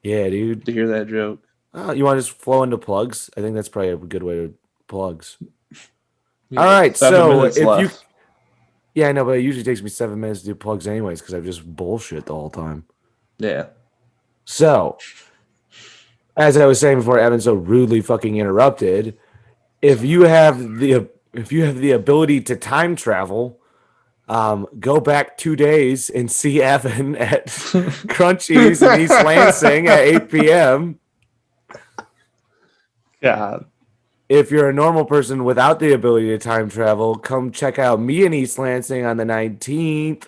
Yeah, dude. To hear that joke. Oh, you want to just flow into plugs? I think that's probably a good way to plugs. All right, so if you, yeah, I know, but it usually takes me 7 minutes to do plugs anyways because I just bullshit the whole time. Yeah. So, as I was saying before, Evan so rudely fucking interrupted. If you have the ability to time travel, go back 2 days and see Evan at Crunchies in East Lansing at 8 p.m. God. If you're a normal person without the ability to time travel, come check out me in East Lansing on the 19th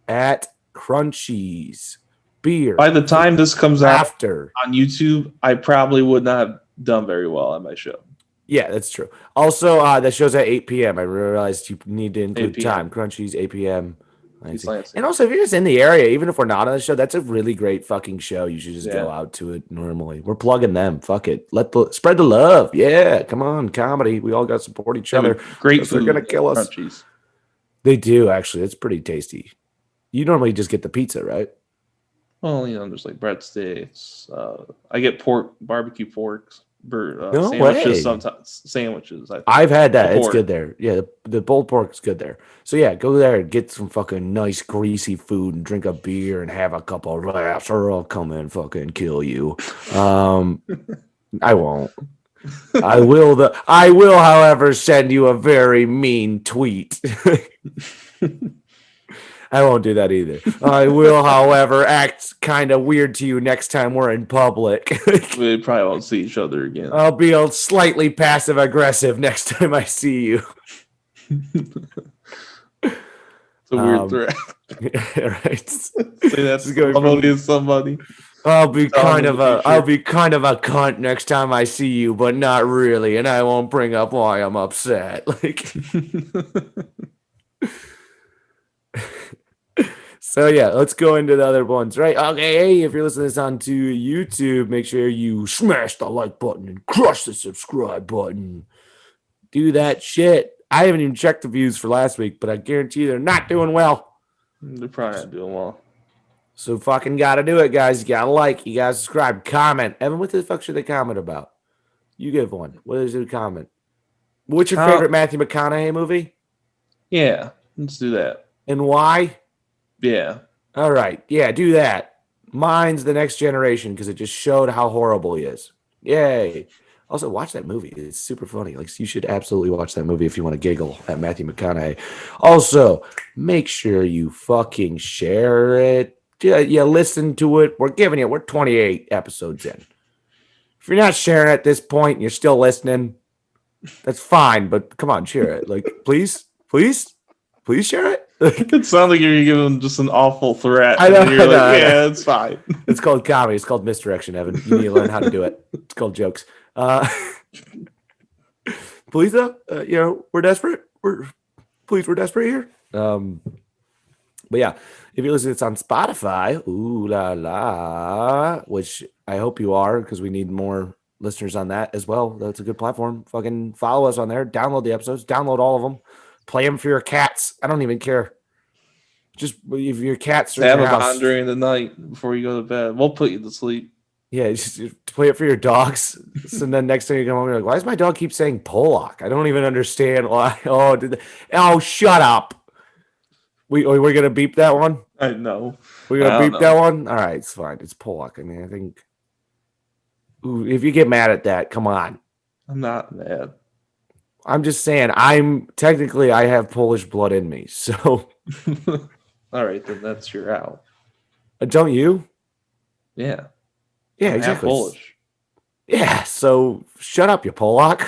at Crunchies. Beer. By the time this comes out on YouTube, I probably would not have done very well at my show. Yeah, that's true. Also, that show's at 8 p.m. I realized you need to include time. Crunchies, 8 p.m. And also, if you're just in the area, even if we're not on the show, that's a really great fucking show. You should just go out to it normally. We're plugging them. Fuck it. Spread the love. Yeah, come on, comedy. We all got to support each other. Great food. They're gonna kill us. Crunchies. They do actually. It's pretty tasty. You normally just get the pizza, right? Well, there's like breadsticks. I get barbecue porks. No sandwiches way. sometimes. Sandwiches. I've had that. It's good there. Yeah, the pulled pork is good there. So yeah, go there and get some fucking nice greasy food and drink a beer and have a couple of laughs, or I'll come and fucking kill you. I won't. I will, however, send you a very mean tweet. I won't do that either. I will, however, act kind of weird to you next time we're in public. We probably won't see each other again. I'll be slightly passive aggressive next time I see you. It's a weird threat. Right. Say that's going to somebody. I'll be kind of a cunt next time I see you, but not really, and I won't bring up why I'm upset. So yeah, let's go into the other ones, right? Okay, hey, if you're listening to this on YouTube, make sure you smash the like button and crush the subscribe button. Do that shit. I haven't even checked the views for last week, but I guarantee they're not doing well. They're probably not doing well. So fucking gotta do it, guys. You gotta like, you gotta subscribe, comment. Evan, what the fuck should they comment about? You give one. What is the comment? What's your favorite Matthew McConaughey movie? Yeah, let's do that. And why? Yeah. All right. Yeah, do that. Mine's The Next Generation because it just showed how horrible he is. Yay. Also, watch that movie. It's super funny. You should absolutely watch that movie if you want to giggle at Matthew McConaughey. Also, make sure you fucking share it. Yeah, listen to it. We're 28 episodes in. If you're not sharing at this point and you're still listening, that's fine. But come on, share it. Please share it. It sounds like you're giving just an awful threat. I know. Yeah, it's fine. It's called comedy. It's called misdirection, Evan. You need to learn how to do it. It's called jokes. Please, though, we're desperate. We're desperate here. But yeah, if you listen to this on Spotify, ooh la la, which I hope you are, because we need more listeners on that as well. That's a good platform. Fucking follow us on there. Download the episodes. Download all of them. Play them for your cats. I don't even care. Just if your cats are have them on during the night before you go to bed. We'll put you to sleep. Yeah, just play it for your dogs. So then next time you come home, you're like, why does my dog keep saying Pollock? I don't even understand why. Oh, shut up. We're gonna beep that one? I know. We're gonna beep that one? All right, it's fine. It's Pollock. I mean, I think if you get mad at that, come on. I'm not mad. I'm just saying, I have Polish blood in me, so. All right, then that's your out. Don't you? Yeah. Yeah, I'm exactly. Polish. Yeah, so shut up, you Pollock.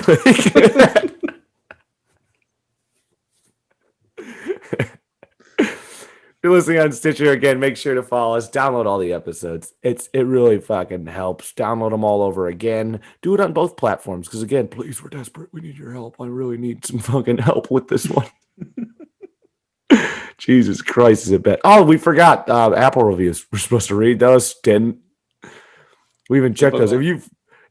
If you're listening on Stitcher again, make sure to follow us. Download all the episodes. It really fucking helps. Download them all over again. Do it on both platforms because, again, please, we're desperate. We need your help. I really need some fucking help with this one. Jesus Christ, is it bad? Oh, we forgot Apple reviews. We're supposed to read those. Didn't. We even checked those.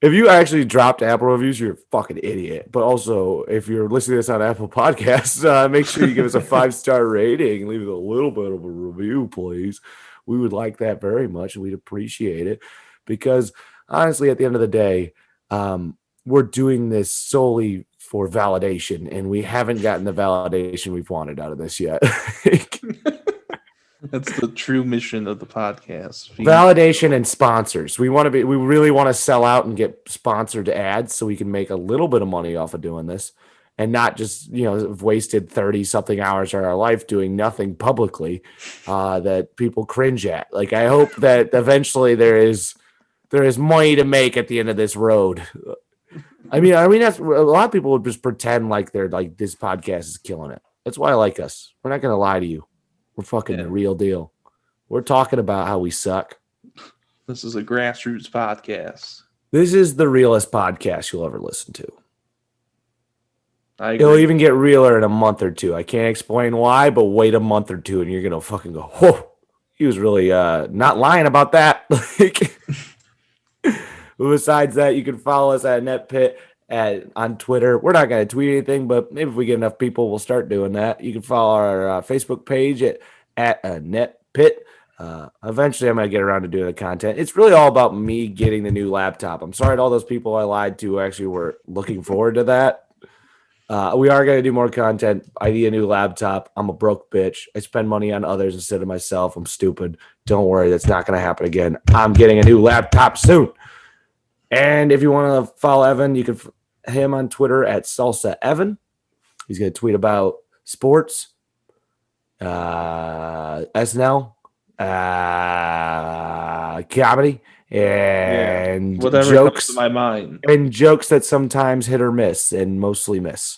If you actually dropped Apple reviews, you're a fucking idiot. But also, if you're listening to this on Apple Podcasts, make sure you give us a 5-star rating. Leave us a little bit of a review, please. We would like that very much, and we'd appreciate it. Because, honestly, at the end of the day, we're doing this solely for validation, and we haven't gotten the validation we've wanted out of this yet. That's the true mission of the podcast. Validation and sponsors. We really want to sell out and get sponsored ads so we can make a little bit of money off of doing this and not just, have wasted 30 something hours of our life doing nothing publicly that people cringe at. I hope that eventually there is money to make at the end of this road. I mean, that's a lot of people would just pretend like they're like, this podcast is killing it. That's why I like us. We're not going to lie to you. We're fucking the real deal. We're talking about how we suck. This is a grassroots podcast. This is the realest podcast you'll ever listen to. I It'll agree. even get realer in a month or two. I can't explain why, but wait a month or two and you're gonna fucking go, whoa, he was really not lying about that. Like, besides that, you can follow us at Inept Pit on Twitter. We're not going to tweet anything, but maybe if we get enough people, we'll start doing that. You can follow our Facebook page at Inept Pit. Eventually, I'm going to get around to doing the content. It's really all about me getting the new laptop. I'm sorry to all those people I lied to who actually were looking forward to that. We are going to do more content. I need a new laptop. I'm a broke bitch. I spend money on others instead of myself. I'm stupid. Don't worry. That's not going to happen again. I'm getting a new laptop soon. And if you want to follow Evan, you can him on Twitter at Salsa Evan. He's going to tweet about sports, SNL, comedy, and whatever jokes. comes to my mind. And jokes that sometimes hit or miss and mostly miss.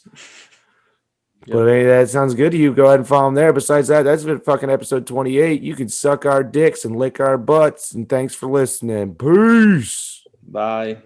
Yep. But hey, that sounds good to you. Go ahead and follow him there. Besides that, that's been fucking episode 28. You can suck our dicks and lick our butts. And thanks for listening. Peace. Bye.